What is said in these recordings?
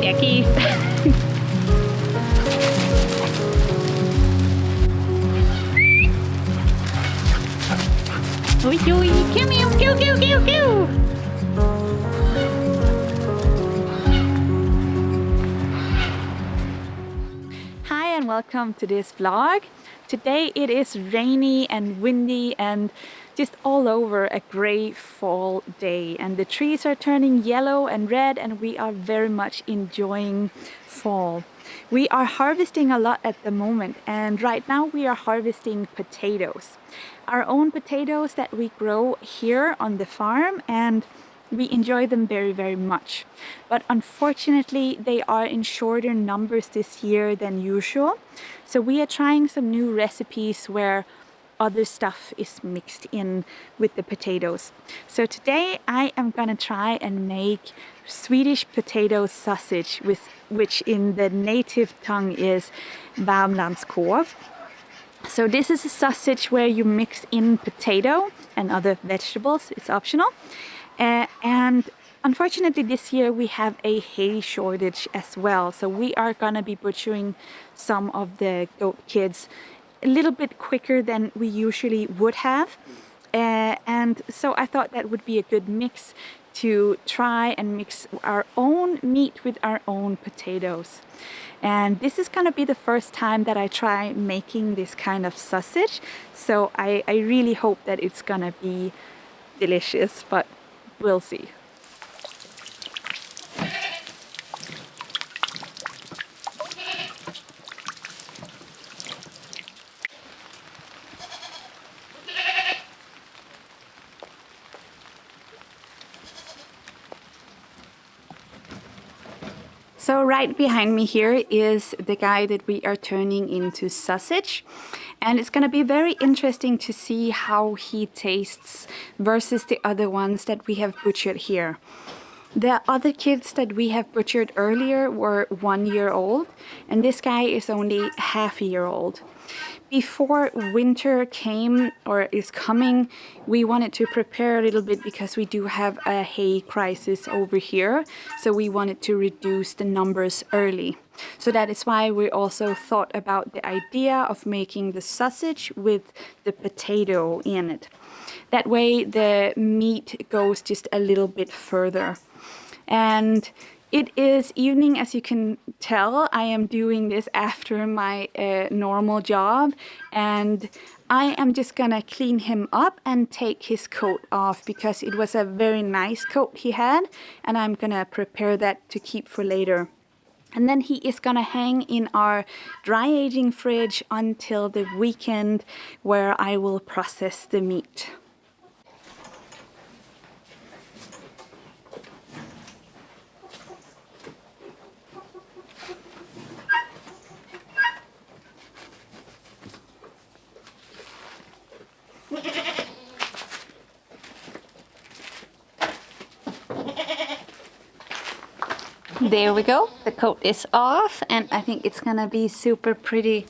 Hej där Geese! Oj, oj, come here, go, go, go, go! Hi and welcome to this vlog. Today it is rainy and windy and just all over a grey fall day, and the trees are turning yellow and red and we are very much enjoying fall. We are harvesting a lot at the moment, and right now we are harvesting potatoes. Our own potatoes that we grow here on the farm, and we enjoy them very, very much. But unfortunately, they are in shorter numbers this year than usual. So we are trying some new recipes where other stuff is mixed in with the potatoes. So today I am gonna try and make Swedish potato sausage, which in the native tongue is Värmlandskorv. So this is a sausage where you mix in potato and other vegetables. It's optional. And unfortunately this year we have a hay shortage as well. So we are gonna be butchering some of the goat kids a little bit quicker than we usually would have. And so I thought that would be a good mix to try and mix our own meat with our own potatoes. And this is gonna be the first time that I try making this kind of sausage. So I really hope that it's gonna be delicious, but we'll see. So right behind me here is the guy that we are turning into sausage, and it's going to be very interesting to see how he tastes versus the other ones that we have butchered here. The other kids that we have butchered earlier were 1 year old, and this guy is only half a year old. Before winter came or is coming, we wanted to prepare a little bit because we do have a hay crisis over here. So we wanted to reduce the numbers early. So that is why we also thought about the idea of making the sausage with the potato in it. That way the meat goes just a little bit further. And it is evening, as you can tell. I am doing this after my normal job, and I am just gonna clean him up and take his coat off because it was a very nice coat he had, and I'm gonna prepare that to keep for later. And then he is gonna hang in our dry aging fridge until the weekend, where I will process the meat. There we go, the coat is off, and I think it's gonna be super pretty.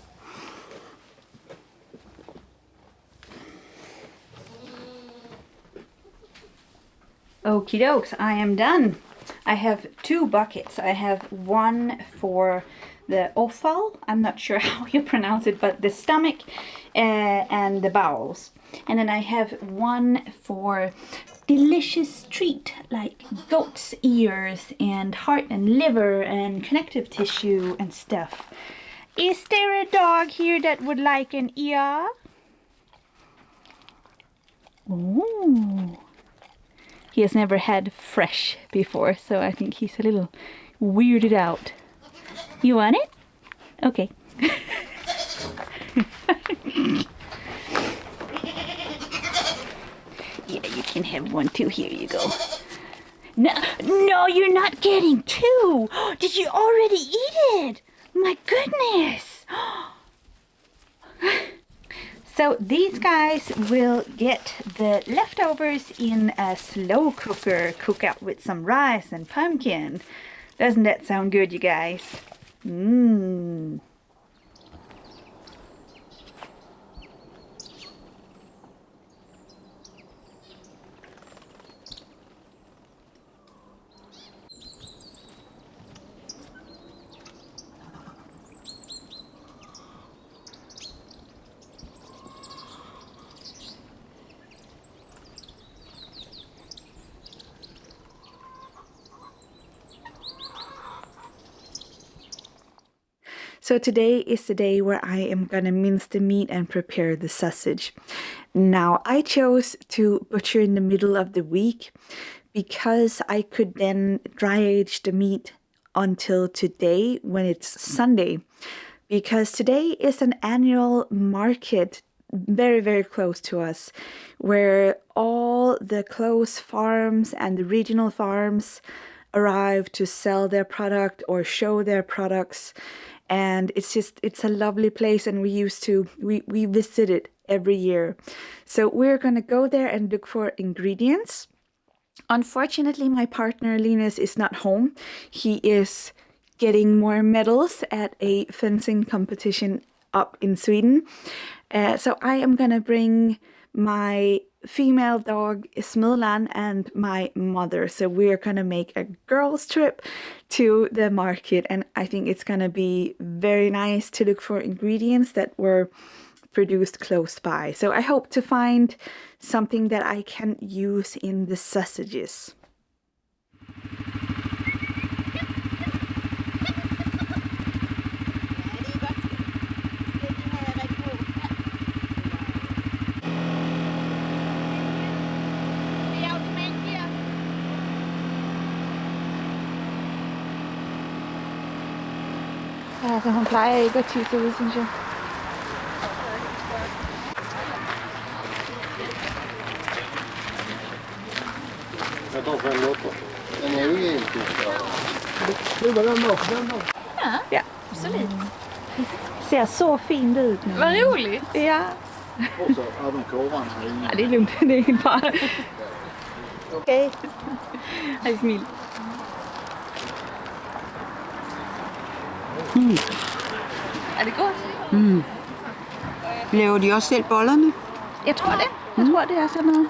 Okie dokes, I am done. I have 2 buckets. I have one for the offal, I'm not sure how you pronounce it, but the stomach and the bowels. And then I have one for delicious treat like goat's ears and heart and liver and connective tissue and stuff. Is there a dog here that would like an ear? Ooh. He has never had fresh before, so I think he's a little weirded out. You want it? Okay. Yeah, you can have one too. Here you go. No, no, you're not getting 2. Did you already eat it? My goodness. So these guys will get the leftovers in a slow cooker, cook up with some rice and pumpkin. Doesn't that sound good, you guys? Mmm. So today is the day where I am gonna mince the meat and prepare the sausage. Now I chose to butcher in the middle of the week because I could then dry age the meat until today when it's Sunday. Because today is an annual market very, very close to us where all the close farms and the regional farms arrive to sell their product or show their products. And it's a lovely place, and we visit it every year. So we're gonna go there and look for ingredients. Unfortunately, my partner Linus is not home. He is getting more medals at a fencing competition up in Sweden. So I am gonna bring my female dog Smulan and my mother. So we're gonna make a girls trip to the market, and I think it's gonna be very nice to look for ingredients that were produced close by. So I hope to find something that I can use in the sausages. Altså hun plejer ikke at tisse ud, synes jeg. Jag tar fem loppor. Den är ju givetvis bra. Nu var den upp. Ja, Absolut. ser så fint ut nu. Vad roligt. Ja. Och så är de korvarna här inne. Ja, det är lugnt. Det är helt bara... Okej. Han smil. Er det godt? Mm. Laver de også selv bollerne? Jeg tror det. Jeg tror det er sådan noget.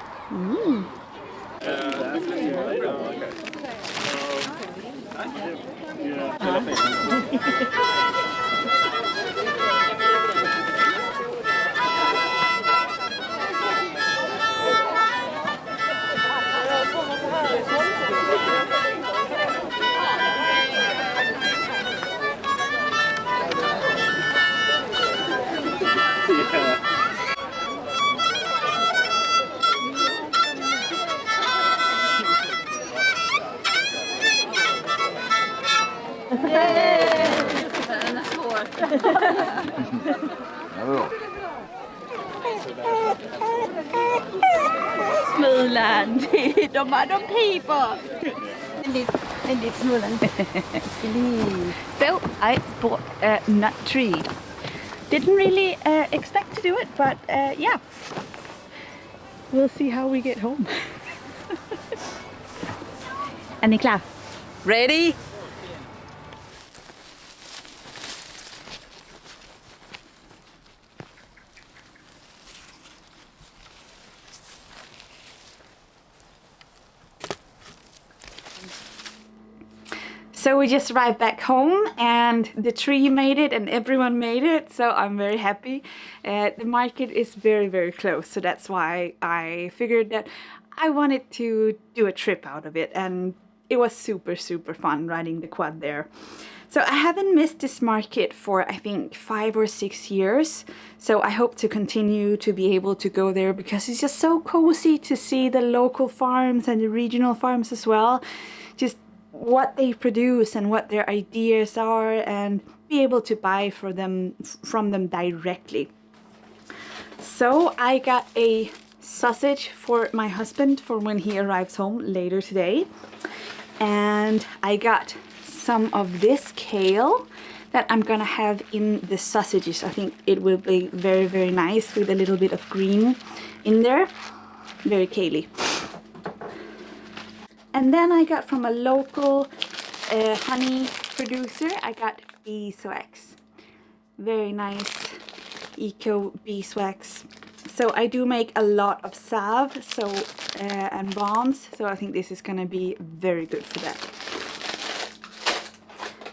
Den er svår. Smødland. De piper. En lidt smullen. So I bought a nut tree. Didn't really expect to do it, but yeah. We'll see how we get home. Er ni klar? Ready? So we just arrived back home and the tree made it and everyone made it, so I'm very happy. The market is very, very close, so that's why I figured that I wanted to do a trip out of it, and it was super, super fun riding the quad there. So I haven't missed this market for I think 5 or 6 years, so I hope to continue to be able to go there because it's just so cozy to see the local farms and the regional farms as well. Just what they produce and what their ideas are, and be able to buy from them directly. So I got a sausage for my husband for when he arrives home later today, and I got some of this kale that I'm gonna have in the sausages. I think it will be very, very nice with a little bit of green in there. Very kaley. And then I got from a local honey producer, I got beeswax. Very nice eco beeswax. So I do make a lot of salve and balms, so I think this is gonna be very good for that.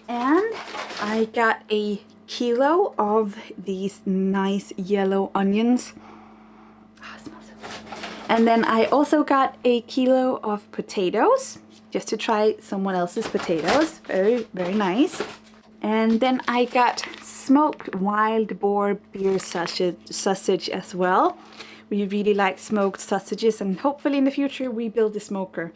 And I got a kilo of these nice yellow onions. And then I also got a kilo of potatoes, just to try someone else's potatoes. Very, very nice. And then I got smoked wild boar beer sausage as well. We really like smoked sausages, and hopefully in the future we build a smoker.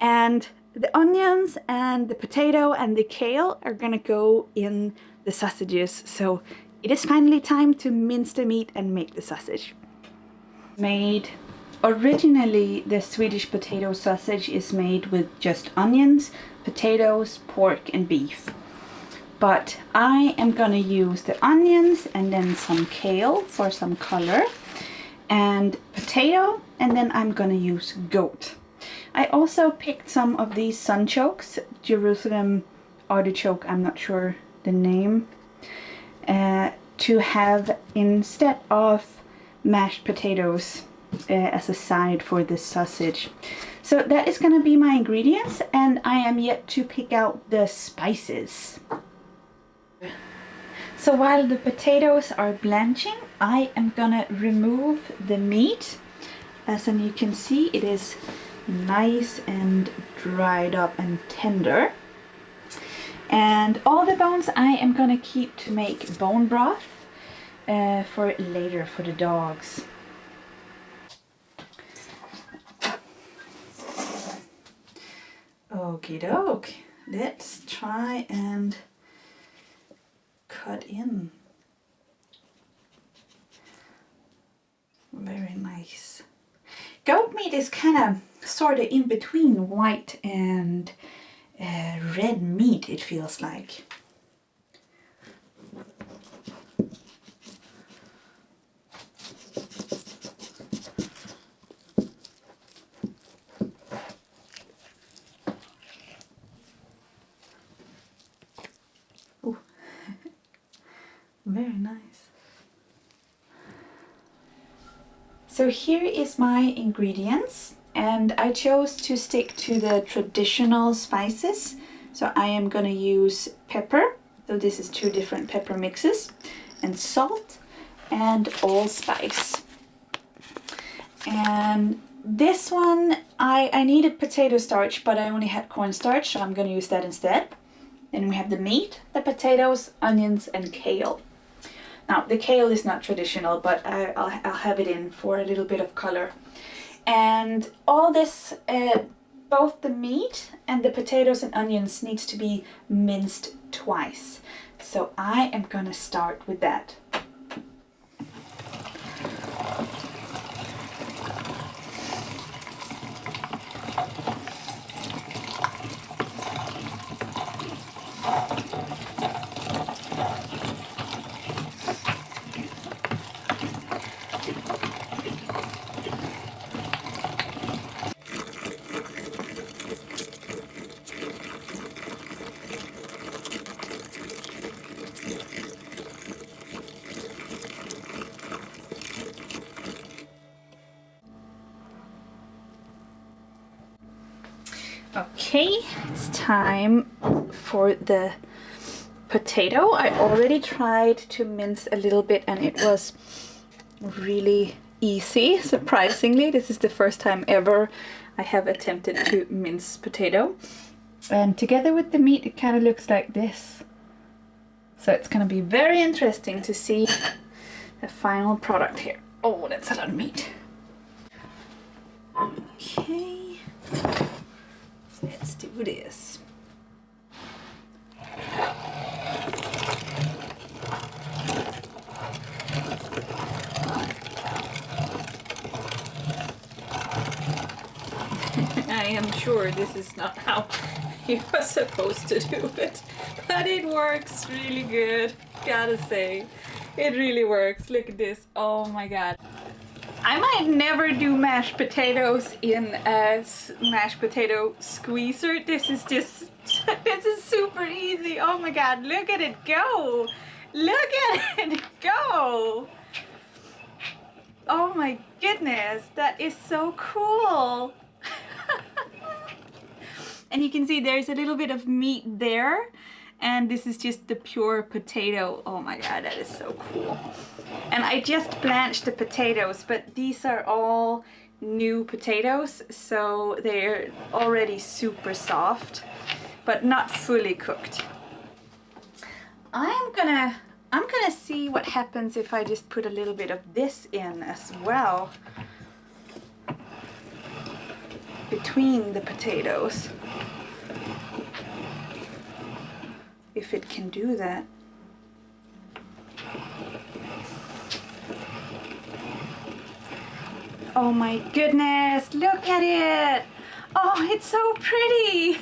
And the onions and the potato and the kale are gonna go in the sausages. So it is finally time to mince the meat and make the sausage. Originally, the Swedish potato sausage is made with just onions, potatoes, pork and beef. But I am gonna use the onions and then some kale for some color, and potato, and then I'm gonna use goat. I also picked some of these sunchokes, Jerusalem artichoke, I'm not sure the name, to have instead of mashed potatoes as a side for this sausage. So that is gonna be my ingredients, and I am yet to pick out the spices. So while the potatoes are blanching, I am gonna remove the meat. As you can see, it is nice and dried up and tender. And all the bones I am gonna keep to make bone broth for later for the dogs. Okie doke, let's try and cut in. Very nice. Goat meat is kind of sort of in between white and red meat, it feels like. Ooh. Very nice. So here is my ingredients, and I chose to stick to the traditional spices. So I am gonna use pepper, so this is 2 different pepper mixes, and salt and allspice. And this one, I needed potato starch, but I only had cornstarch, so I'm gonna use that instead. Then we have the meat, the potatoes, onions and kale. Now the kale is not traditional, but I'll have it in for a little bit of color. And all this, both the meat and the potatoes and onions needs to be minced twice. So I am gonna start with that. Okay, it's time for the potato. I already tried to mince a little bit and it was really easy, surprisingly. This is the first time ever I have attempted to mince potato. And together with the meat, it kind of looks like this. So it's gonna be very interesting to see the final product here. Oh, that's a lot of meat. Okay. Let's do this. I am sure this is not how you were supposed to do it, but it works really good, gotta say. It really works. Look at this. Oh my god. I might never do mashed potatoes in a mashed potato squeezer. This is just, this is super easy. Oh my god, look at it go. Look at it go. Oh my goodness, that is so cool. And you can see there's a little bit of meat there. And this is just the pure potato. Oh my god, that is so cool. And I just blanched the potatoes, but these are all new potatoes, so they're already super soft, but not fully cooked. I'm gonna see what happens if I just put a little bit of this in as well between the potatoes. If it can do that. Oh my goodness, look at it! Oh, it's so pretty!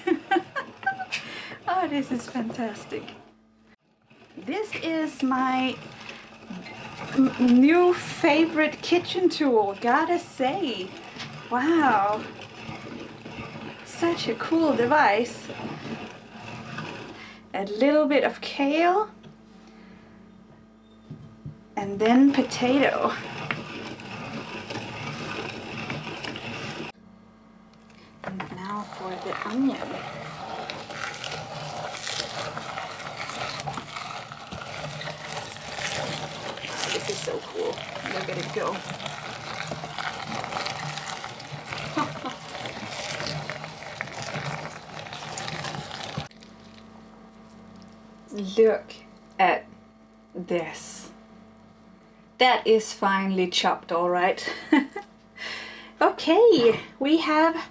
Oh, this is fantastic. This is my new favorite kitchen tool, gotta say. Wow, such a cool device. A little bit of kale and then potato. And now for the onion. This is so cool. Look at it go. Look at this. That is finely chopped, all right. Okay, we have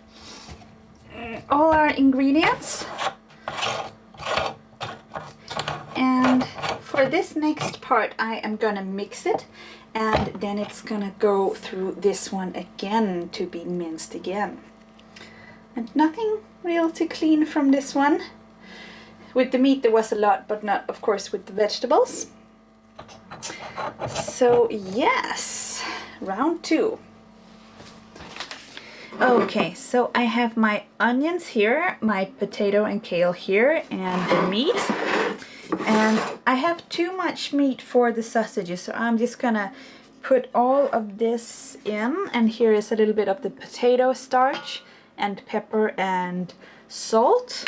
all our ingredients. And for this next part, I am gonna mix it, and then it's gonna go through this one again to be minced again. And nothing real to clean from this one. With the meat there was a lot, but not, of course, with the vegetables. So yes, round 2. Okay, so I have my onions here, my potato and kale here, and the meat. And I have too much meat for the sausages, so I'm just gonna put all of this in. And here is a little bit of the potato starch and pepper and salt.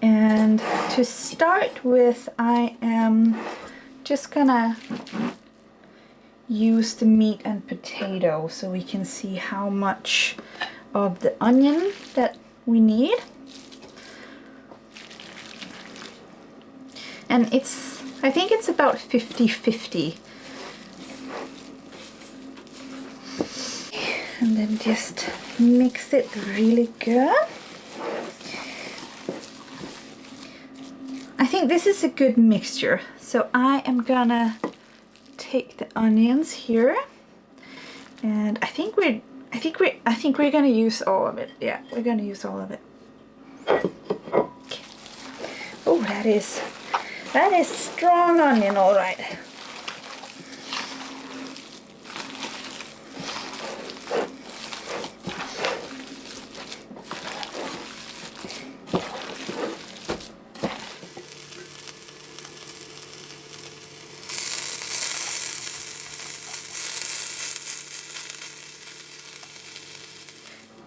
And to start with, I am just gonna use the meat and potato so we can see how much of the onion that we need. And I think it's about 50-50. And then just mix it really good. I think this is a good mixture. So I am gonna take the onions here, and I think we're gonna use all of it. Yeah, we're gonna use all of it. Okay. Oh, that is strong onion, all right.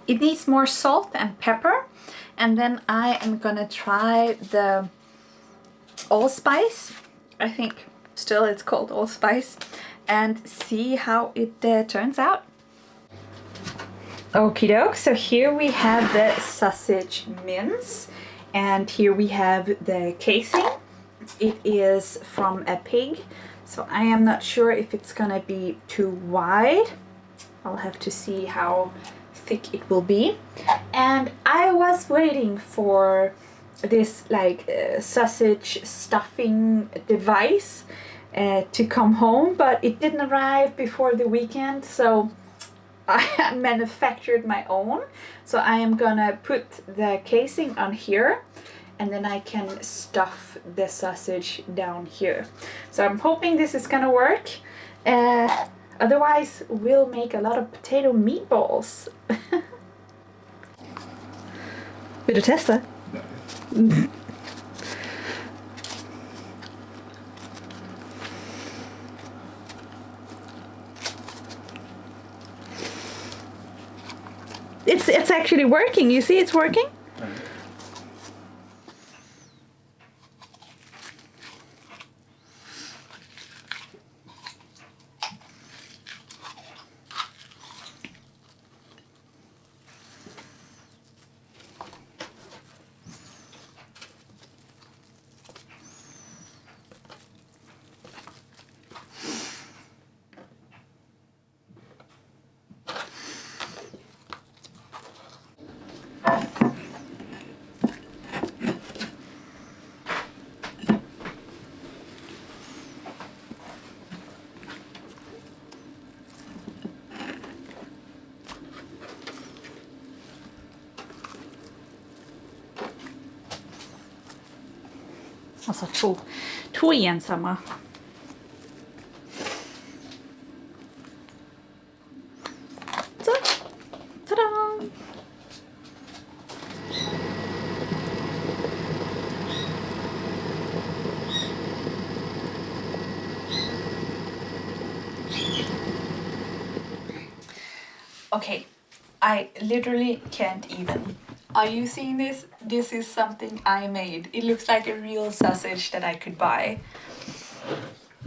It needs more salt and pepper, and then I am gonna try the allspice. I think still it's called allspice, and see how it turns out. Okie doke, so here we have the sausage mince, and here we have the casing. It is from a pig, so I am not sure if it's gonna be too wide. I'll have to see how thick it will be. And I was waiting for this like sausage stuffing device to come home, but it didn't arrive before the weekend, so I manufactured my own. So I am gonna put the casing on here, and then I can stuff the sausage down here. So I'm hoping this is gonna work. Otherwise, we'll make a lot of potato meatballs. Vill du testa? It's actually working. You see, it's working. Alltså två ensamma. Så. Ta-da! Okay, I literally can't even. Are you seeing this? This is something I made. It looks like a real sausage that I could buy.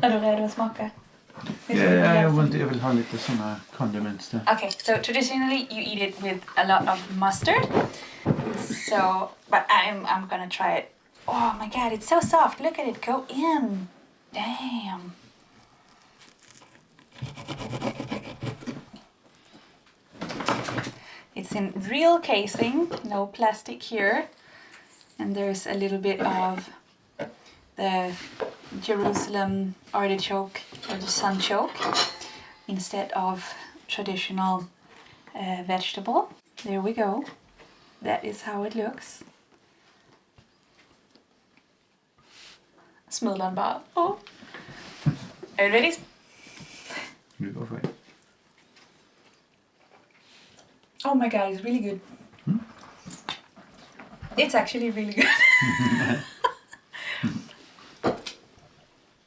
Är du redo att smaka? Jag vill ha lite såna condiments där. Okay, so traditionally you eat it with a lot of mustard. So, but I'm gonna try it. Oh my god, it's so soft. Look at it go in. Damn. It's in real casing, no plastic here. And there's a little bit of the Jerusalem artichoke or the sunchoke instead of traditional vegetable. There we go. That is how it looks. Smullen bara. Oh. Are you ready? You go for it. Oh my god, it's really good. It's actually really good.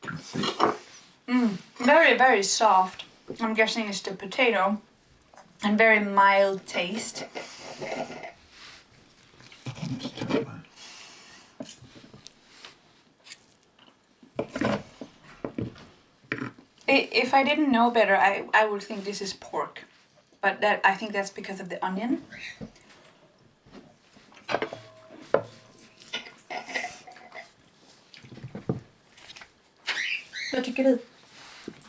Let's see. Very, very soft. I'm guessing it's the potato. And very mild taste. If I didn't know better, I would think this is pork. But I think that's because of the onion. Vad tycker du?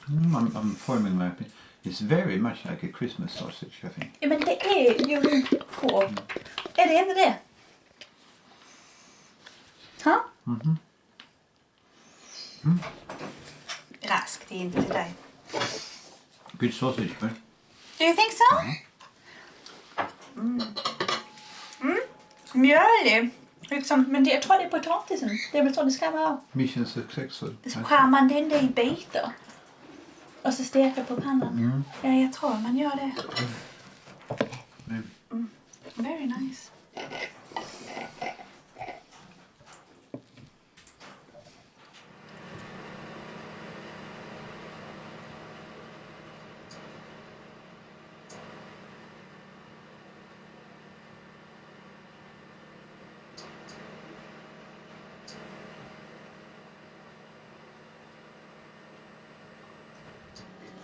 I'm forming my opinion. It's very much like a Christmas sausage, I think. Ja, men det är ju pork. Är det inte det? Ha? Rask, det är inte till dig. Good sausage, but... Do you think so? Mjölig. Liksom, men jag tror det är potatisen. Det är väl så det ska vara. Mission successful. Så skär man den där i bitar. Och så steker på pannan. Ja, jag tror man gör det. Very nice.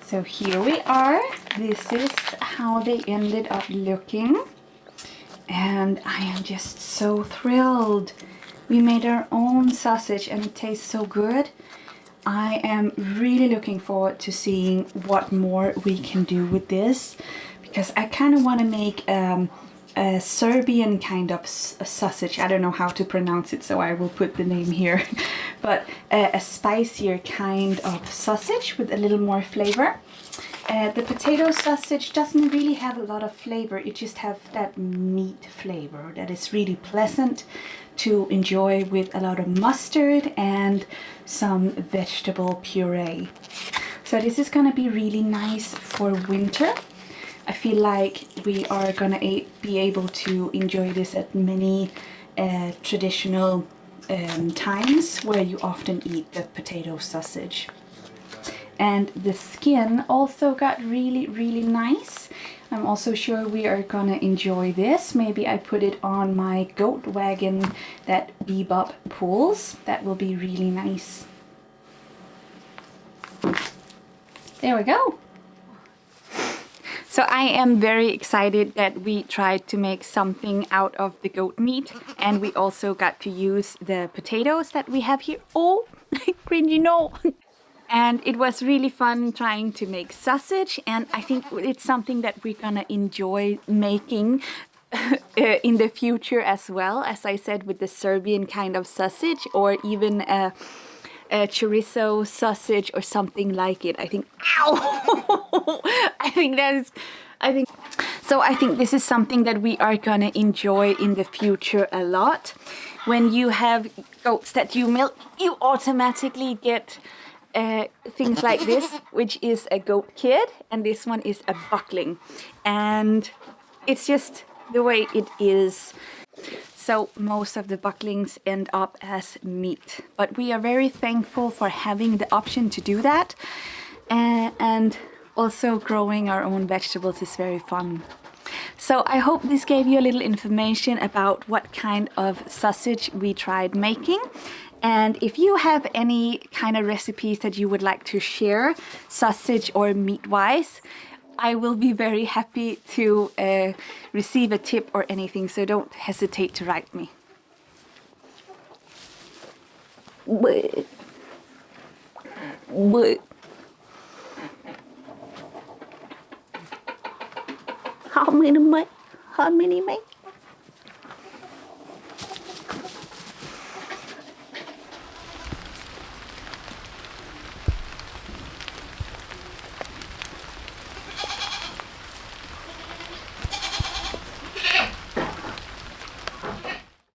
So here we are. This is how they ended up looking. And I am just so thrilled. We made our own sausage and it tastes so good. I am really looking forward to seeing what more we can do with this. Because I kind of want to make a Serbian kind of sausage. I don't know how to pronounce it, so I will put the name here. But a spicier kind of sausage with a little more flavor. The potato sausage doesn't really have a lot of flavor. It just has that meat flavor that is really pleasant to enjoy with a lot of mustard and some vegetable puree. So this is gonna be really nice for winter. I feel like we are gonna be able to enjoy this at many traditional times where you often eat the potato sausage. And the skin also got really, really nice. I'm also sure we are gonna enjoy this. Maybe I put it on my goat wagon that Bebop pulls. That will be really nice. There we go. So I am very excited that we tried to make something out of the goat meat, and we also got to use the potatoes that we have here. Oh, cringy, no. And it was really fun trying to make sausage, and I think it's something that we're gonna enjoy making in the future as well, as I said, with the Serbian kind of sausage, or even a chorizo sausage or something like it. I think, ow! I think So I think this is something that we are gonna enjoy in the future a lot. When you have goats that you milk, you automatically get things like this, which is a goat kid, and this one is a buckling. And it's just the way it is. So most of the bucklings end up as meat, but we are very thankful for having the option to do that. And also growing our own vegetables is very fun. So I hope this gave you a little information about what kind of sausage we tried making. And if you have any kind of recipes that you would like to share, sausage or meat-wise, I will be very happy to receive a tip or anything, so don't hesitate to write me. How many make?